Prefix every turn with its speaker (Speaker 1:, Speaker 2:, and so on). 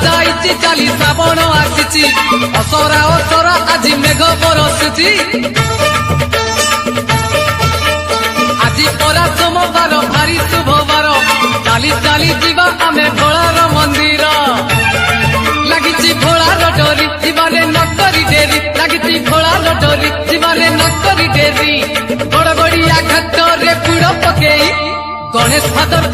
Speaker 1: जाइछि चाली श्रावण आसिछि असरा असरा आज मेघ बरसुछि आज परा सोमवार भारी शुभवार चाली चाली जीवा आमे भोलार मंदिर लागिछि भोलार डोरी जीवारे नकरी डेरी लागिछि भोलार डोरी जीवारे नकरी डेरी गड़गड़िया घाट रे पुड़ पकेई गणेश फादर